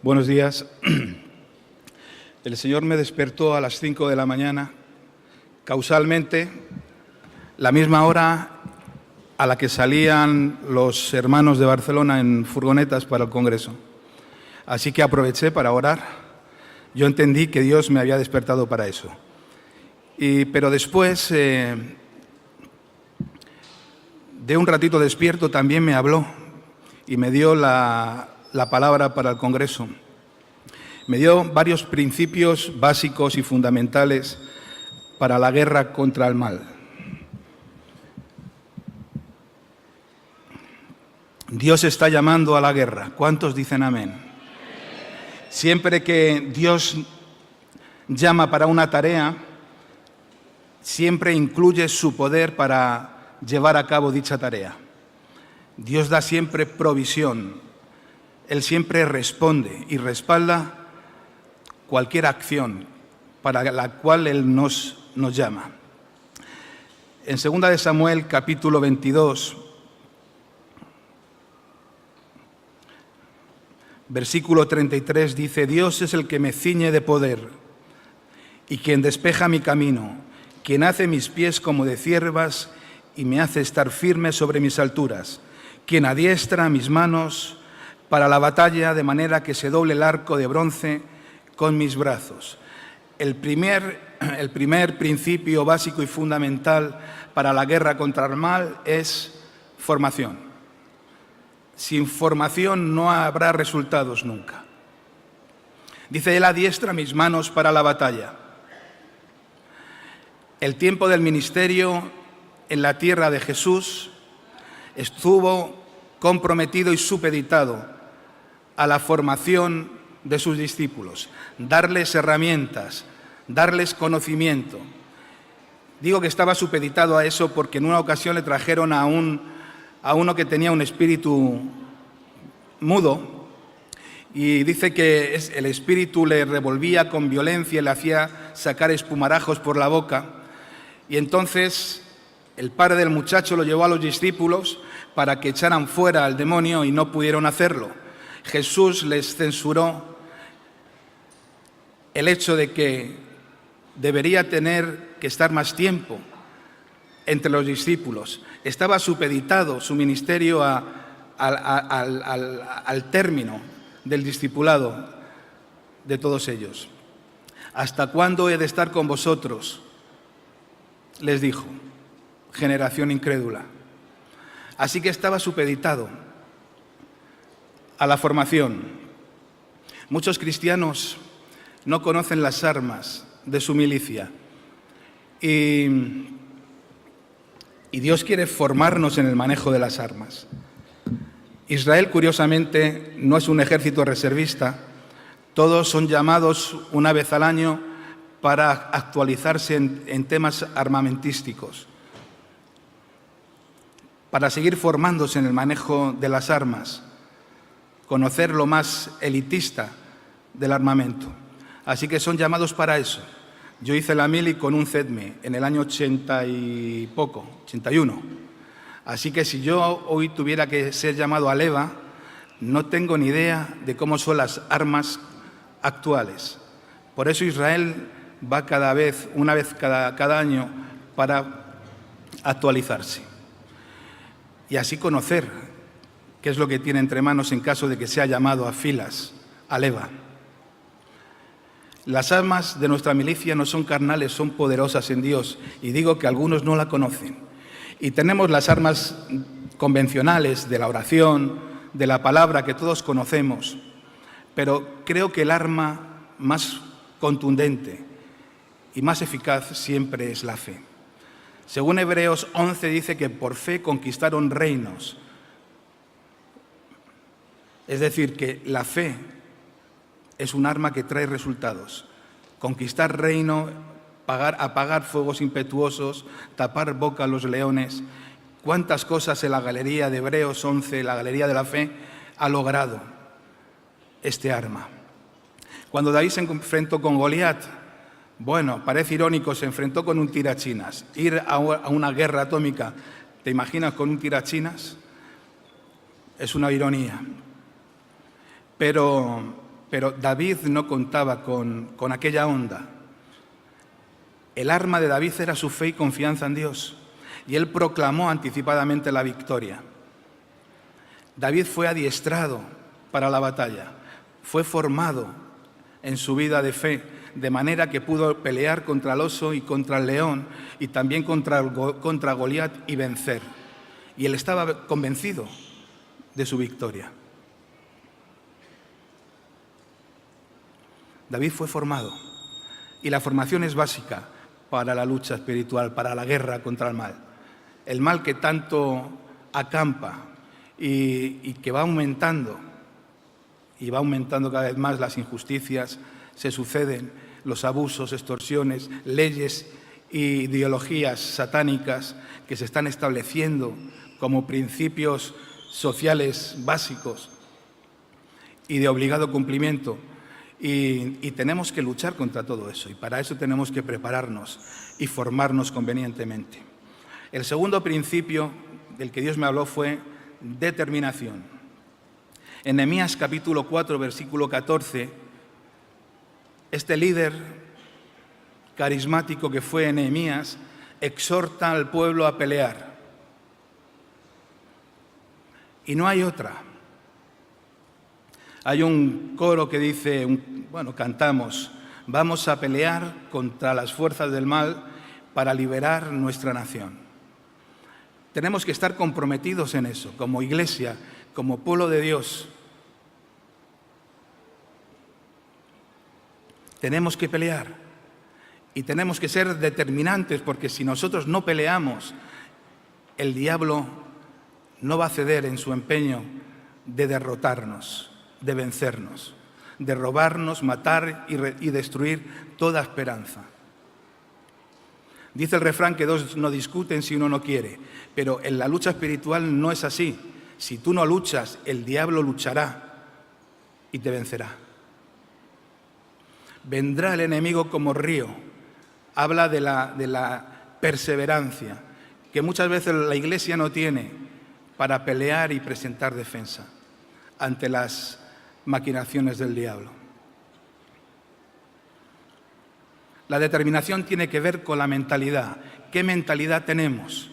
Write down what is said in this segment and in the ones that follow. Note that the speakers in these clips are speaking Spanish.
Buenos días. El Señor me despertó a las 5 de la mañana, causalmente, la misma hora a la que salían los hermanos de Barcelona en furgonetas para el Congreso. Así que aproveché para orar. Yo entendí que Dios me había despertado para eso. Pero después, de un ratito despierto, también me habló y me dio la palabra para el Congreso. Me dio varios principios básicos y fundamentales para la guerra contra el mal. Dios está llamando a la guerra. ¿Cuántos dicen amén? Siempre que Dios llama para una tarea, siempre incluye su poder para llevar a cabo dicha tarea. Dios da siempre provisión. Él siempre responde y respalda cualquier acción para la cual Él nos llama. En 2 de Samuel, capítulo 22, versículo 33, dice: Dios es el que me ciñe de poder y quien despeja mi camino, quien hace mis pies como de ciervas y me hace estar firme sobre mis alturas, quien adiestra mis manos para la batalla, de manera que se doble el arco de bronce con mis brazos. El primer principio básico y fundamental para la guerra contra el mal es formación. Sin formación no habrá resultados nunca. Dice: Él adiestra mis manos para la batalla. El tiempo del ministerio en la tierra de Jesús estuvo comprometido y supeditado a la formación de sus discípulos, darles herramientas, darles conocimiento. Digo que estaba supeditado a eso porque en una ocasión le trajeron a uno que tenía un espíritu mudo, y dice que el espíritu le revolvía con violencia, le hacía sacar espumarajos por la boca, y entonces el padre del muchacho lo llevó a los discípulos para que echaran fuera al demonio y no pudieron hacerlo. Jesús les censuró el hecho de que debería tener que estar más tiempo entre los discípulos. Estaba supeditado su ministerio al término del discipulado de todos ellos. ¿Hasta cuándo he de estar con vosotros?, les dijo, generación incrédula. Así que estaba supeditado a la formación. Muchos cristianos no conocen las armas de su milicia y Dios quiere formarnos en el manejo de las armas. Israel, curiosamente, no es un ejército reservista. Todos son llamados una vez al año para actualizarse en temas armamentísticos, para seguir formándose en el manejo de las armas, conocer lo más elitista del armamento. Así que son llamados para eso. Yo hice la mili con un CEDME en el año 81. Así que si yo hoy tuviera que ser llamado a leva, no tengo ni idea de cómo son las armas actuales. Por eso Israel va una vez cada año para actualizarse y así conocer qué es lo que tiene entre manos en caso de que sea llamado a filas, a leva. Las armas de nuestra milicia no son carnales, son poderosas en Dios, y digo que algunos no la conocen. Y tenemos las armas convencionales de la oración, de la palabra, que todos conocemos, pero creo que el arma más contundente y más eficaz siempre es la fe. Según Hebreos 11 dice que por fe conquistaron reinos. Es decir, que la fe es un arma que trae resultados. Conquistar reino, apagar fuegos impetuosos, tapar boca a los leones. ¿Cuántas cosas en la galería de Hebreos 11, la galería de la fe, ha logrado este arma? Cuando David se enfrentó con Goliat, bueno, parece irónico, se enfrentó con un tirachinas. Ir a una guerra atómica, ¿te imaginas con un tirachinas? Es una ironía. Pero Pero David no contaba con aquella onda. El arma de David era su fe y confianza en Dios, y él proclamó anticipadamente la victoria. David fue adiestrado para la batalla, fue formado en su vida de fe, de manera que pudo pelear contra el oso y contra el león, y también contra Goliat y vencer. Y él estaba convencido de su victoria. David fue formado, y la formación es básica para la lucha espiritual, para la guerra contra el mal. El mal que tanto acampa y que va aumentando, y va aumentando cada vez más las injusticias, se suceden los abusos, extorsiones, leyes e ideologías satánicas que se están estableciendo como principios sociales básicos y de obligado cumplimiento. Y tenemos que luchar contra todo eso, y para eso tenemos que prepararnos y formarnos convenientemente. El segundo principio del que Dios me habló fue determinación. En Nehemías capítulo 4, versículo 14, este líder carismático que fue Nehemías exhorta al pueblo a pelear. Y no hay otra. Hay un coro que dice, cantamos, vamos a pelear contra las fuerzas del mal para liberar nuestra nación. Tenemos que estar comprometidos en eso, como iglesia, como pueblo de Dios. Tenemos que pelear y tenemos que ser determinantes, porque si nosotros no peleamos, el diablo no va a ceder en su empeño de derrotarnos, de vencernos, de robarnos, matar y destruir toda esperanza. Dice el refrán que dos no discuten si uno no quiere, pero en la lucha espiritual no es así. Si tú no luchas, el diablo luchará y te vencerá. Vendrá el enemigo como río. Habla de la perseverancia, que muchas veces la Iglesia no tiene para pelear y presentar defensa ante las maquinaciones del diablo. La determinación tiene que ver con la mentalidad. ¿Qué mentalidad tenemos?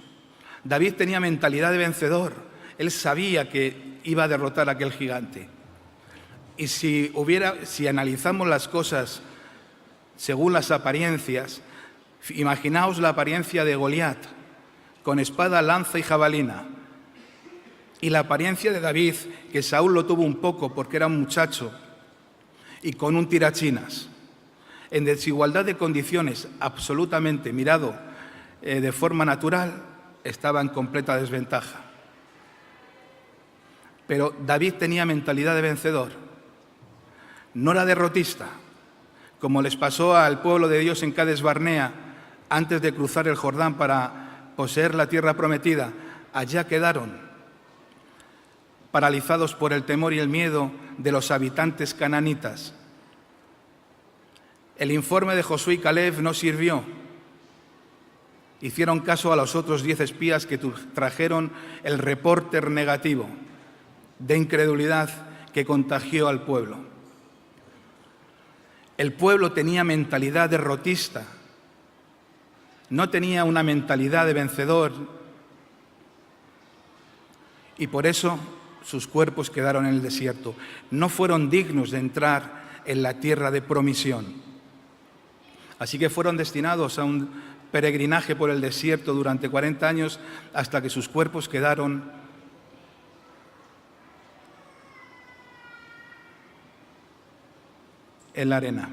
David tenía mentalidad de vencedor. Él sabía que iba a derrotar a aquel gigante. Y si analizamos las cosas según las apariencias, imaginaos la apariencia de Goliat, con espada, lanza y jabalina. Y la apariencia de David, que Saúl lo tuvo un poco porque era un muchacho, y con un tirachinas. En desigualdad de condiciones, absolutamente, mirado de forma natural, estaba en completa desventaja. Pero David tenía mentalidad de vencedor. No era derrotista, como les pasó al pueblo de Dios en Cades Barnea antes de cruzar el Jordán para poseer la tierra prometida. Allá quedaron, paralizados por el temor y el miedo de los habitantes cananitas. El informe de Josué y Caleb no sirvió. Hicieron caso a los otros 10 espías que trajeron el reporte negativo de incredulidad que contagió al pueblo. El pueblo tenía mentalidad derrotista, no tenía una mentalidad de vencedor, y por eso sus cuerpos quedaron en el desierto. No fueron dignos de entrar en la tierra de promisión. Así que fueron destinados a un peregrinaje por el desierto durante 40 años hasta que sus cuerpos quedaron en la arena.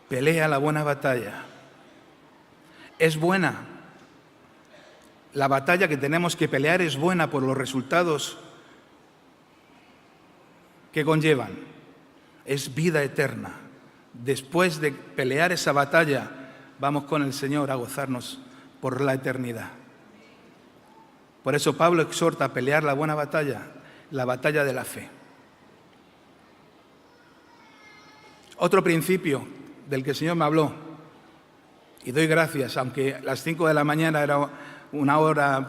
Pelea la buena batalla. Es buena. La batalla que tenemos que pelear es buena por los resultados que conllevan. Es vida eterna. Después de pelear esa batalla, vamos con el Señor a gozarnos por la eternidad. Por eso Pablo exhorta a pelear la buena batalla, la batalla de la fe. Otro principio del que el Señor me habló, y doy gracias, aunque las 5 de la mañana era una hora,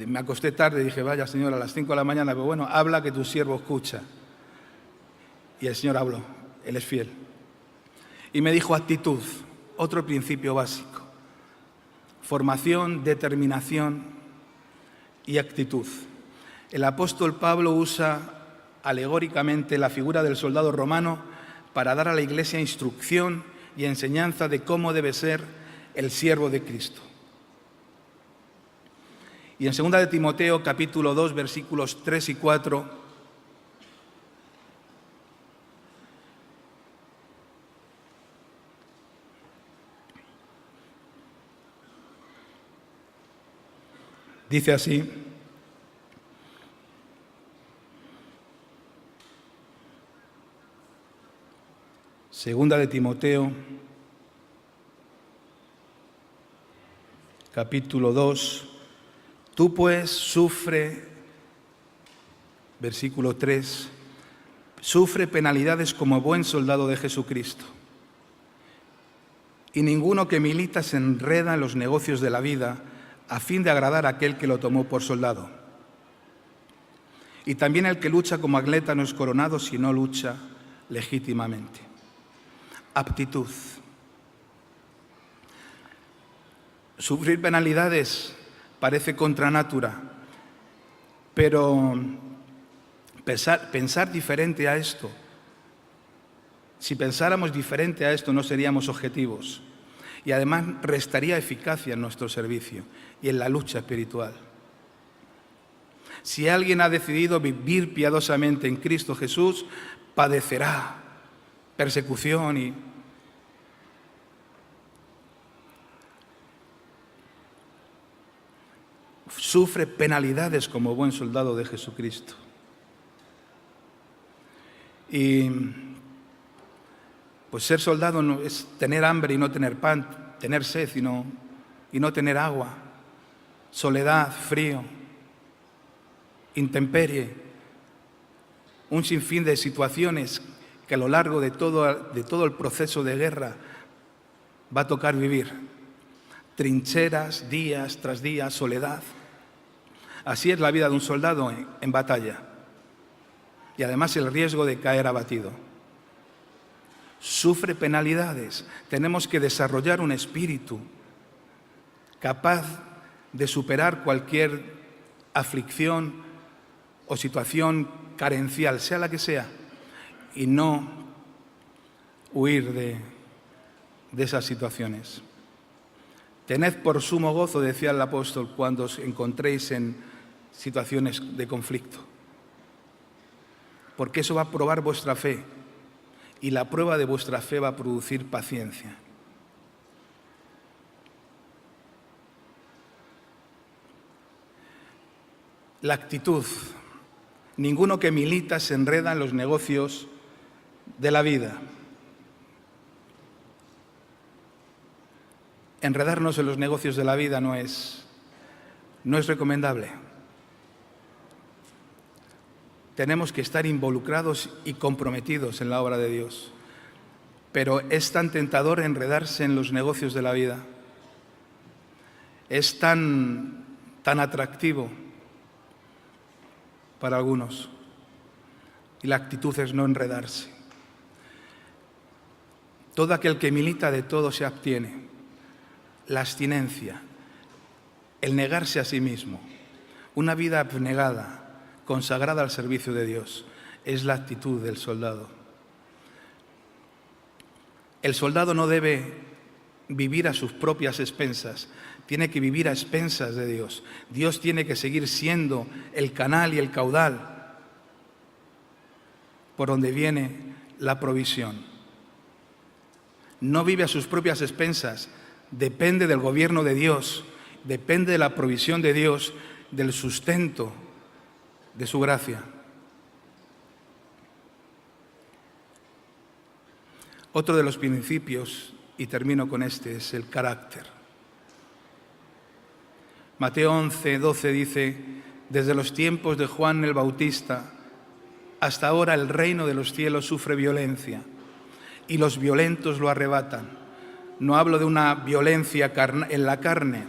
Me acosté tarde y dije, vaya Señor, a las 5 de la mañana, pero bueno, habla que tu siervo escucha. Y el Señor habló, Él es fiel. Y me dijo actitud, otro principio básico. Formación, determinación y actitud. El apóstol Pablo usa alegóricamente la figura del soldado romano para dar a la Iglesia instrucción y enseñanza de cómo debe ser el siervo de Cristo. Y en 2 de Timoteo, capítulo 2, versículos 3 y 4, dice así: Segunda de Timoteo, capítulo 2, tú pues sufre, versículo 3, sufre penalidades como buen soldado de Jesucristo. Y ninguno que milita se enreda en los negocios de la vida a fin de agradar a aquel que lo tomó por soldado. Y también el que lucha como atleta no es coronado si no lucha legítimamente. Aptitud. Sufrir penalidades parece contra natura, pero pensar diferente a esto, si pensáramos diferente a esto no seríamos objetivos y además restaría eficacia en nuestro servicio y en la lucha espiritual. Si alguien ha decidido vivir piadosamente en Cristo Jesús, padecerá persecución y sufre penalidades como buen soldado de Jesucristo. Y pues ser soldado no es tener hambre y no tener pan, tener sed y no tener agua, soledad, frío, intemperie, un sinfín de situaciones que a lo largo de todo el proceso de guerra va a tocar vivir. Trincheras, días tras día, soledad. Así es la vida de un soldado en batalla. Y además el riesgo de caer abatido. Sufre penalidades. Tenemos que desarrollar un espíritu capaz de superar cualquier aflicción o situación carencial, sea la que sea, y no huir de esas situaciones. Tened por sumo gozo, decía el apóstol, cuando os encontréis en situaciones de conflicto, porque eso va a probar vuestra fe y la prueba de vuestra fe va a producir paciencia. La actitud. Ninguno que milita se enreda en los negocios de la vida. Enredarnos en los negocios de la vida no es recomendable. Tenemos que estar involucrados y comprometidos en la obra de Dios. Pero es tan tentador enredarse en los negocios de la vida. Es tan atractivo para algunos. Y la actitud es no enredarse. Todo aquel que milita de todo se abstiene. La abstinencia, el negarse a sí mismo, una vida abnegada, consagrada al servicio de Dios, es la actitud del soldado. El soldado no debe vivir a sus propias expensas, tiene que vivir a expensas de Dios. Dios tiene que seguir siendo el canal y el caudal por donde viene la provisión. No vive a sus propias expensas, depende del gobierno de Dios, depende de la provisión de Dios, del sustento de su gracia. Otro de los principios, y termino con este, es el carácter. Mateo 11:12 dice: desde los tiempos de Juan el Bautista hasta ahora el reino de los cielos sufre violencia y los violentos lo arrebatan. No hablo de una violencia en la carne,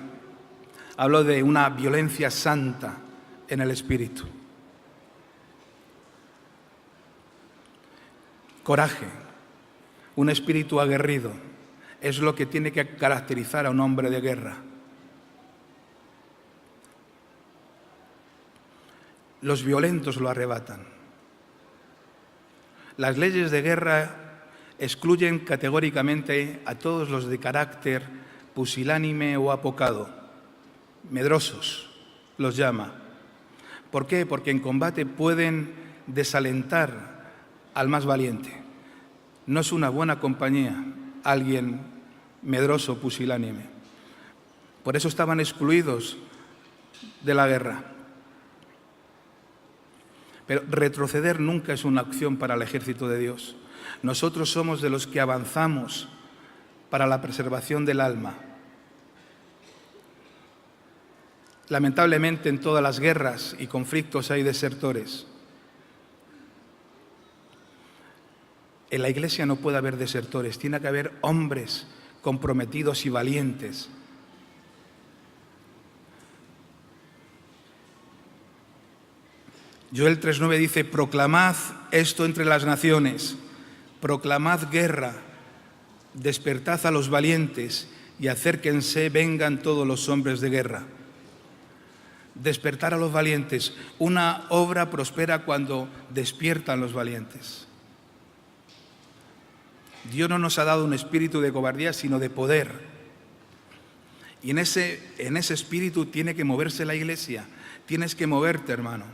Hablo de una violencia santa en el espíritu. Coraje, un espíritu aguerrido, es lo que tiene que caracterizar a un hombre de guerra. Los violentos lo arrebatan. Las leyes de guerra excluyen categóricamente a todos los de carácter pusilánime o apocado. Medrosos los llama. ¿Por qué? Porque en combate pueden desalentar al más valiente. No es una buena compañía alguien medroso, pusilánime. Por eso estaban excluidos de la guerra. Pero retroceder nunca es una opción para el ejército de Dios. Nosotros somos de los que avanzamos para la preservación del alma. Lamentablemente en todas las guerras y conflictos hay desertores. En la Iglesia no puede haber desertores, tiene que haber hombres comprometidos y valientes. Joel 3:9 dice: proclamad esto entre las naciones, proclamad guerra, despertad a los valientes y acérquense, vengan todos los hombres de guerra. Despertar a los valientes. Una obra prospera cuando despiertan los valientes. Dios no nos ha dado un espíritu de cobardía, sino de poder. Y en ese espíritu tiene que moverse la Iglesia. Tienes que moverte, hermano.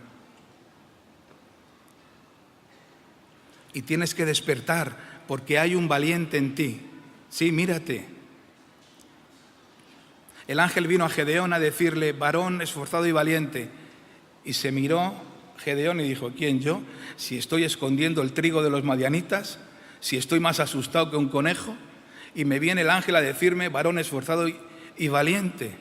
Y tienes que despertar, porque hay un valiente en ti. Sí, mírate. El ángel vino a Gedeón a decirle: varón esforzado y valiente. Y se miró Gedeón y dijo: ¿quién, yo? Si estoy escondiendo el trigo de los madianitas, si estoy más asustado que un conejo. Y me viene el ángel a decirme: varón esforzado y valiente.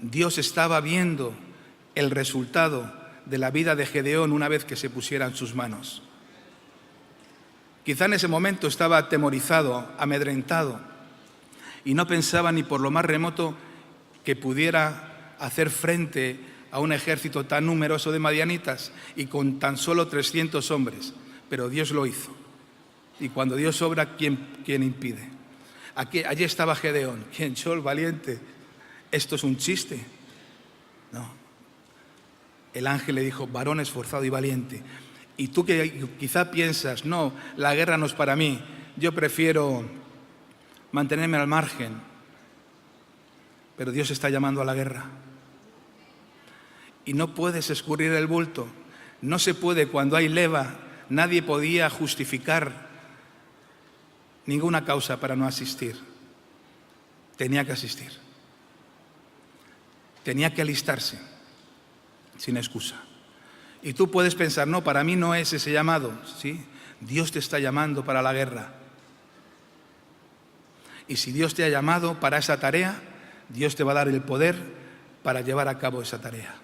Dios estaba viendo el resultado de la vida de Gedeón una vez que se pusiera en sus manos. Quizá en ese momento estaba atemorizado, amedrentado, y no pensaba ni por lo más remoto que pudiera hacer frente a un ejército tan numeroso de madianitas y con tan solo 300 hombres. Pero Dios lo hizo. Y cuando Dios obra, ¿quién impide? Allí estaba Gedeón. ¿Quién? Yo, el valiente. ¿Esto es un chiste? No. El ángel le dijo: varón esforzado y valiente. Y tú que quizá piensas: no, la guerra no es para mí, yo prefiero mantenerme al margen. Pero Dios está llamando a la guerra. Y no puedes escurrir el bulto. No se puede cuando hay leva. Nadie podía justificar ninguna causa para no asistir. Tenía que asistir. Tenía que alistarse, sin excusa. Y tú puedes pensar: no, para mí no es ese llamado. ¿Sí? Dios te está llamando para la guerra. Y si Dios te ha llamado para esa tarea, Dios te va a dar el poder para llevar a cabo esa tarea.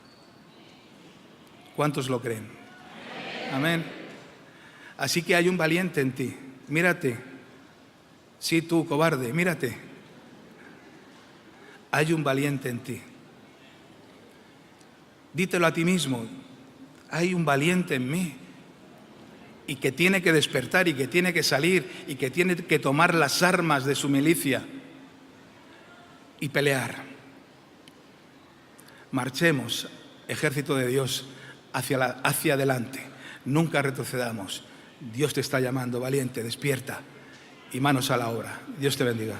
¿Cuántos lo creen? Amén. Así que hay un valiente en ti. Mírate. Sí, tú, cobarde, mírate. Hay un valiente en ti. Dítelo a ti mismo: hay un valiente en mí, y que tiene que despertar, y que tiene que salir, y que tiene que tomar las armas de su milicia y pelear. Marchemos, ejército de Dios, hacia adelante. Nunca retrocedamos. Dios te está llamando, valiente, despierta y manos a la obra. Dios te bendiga.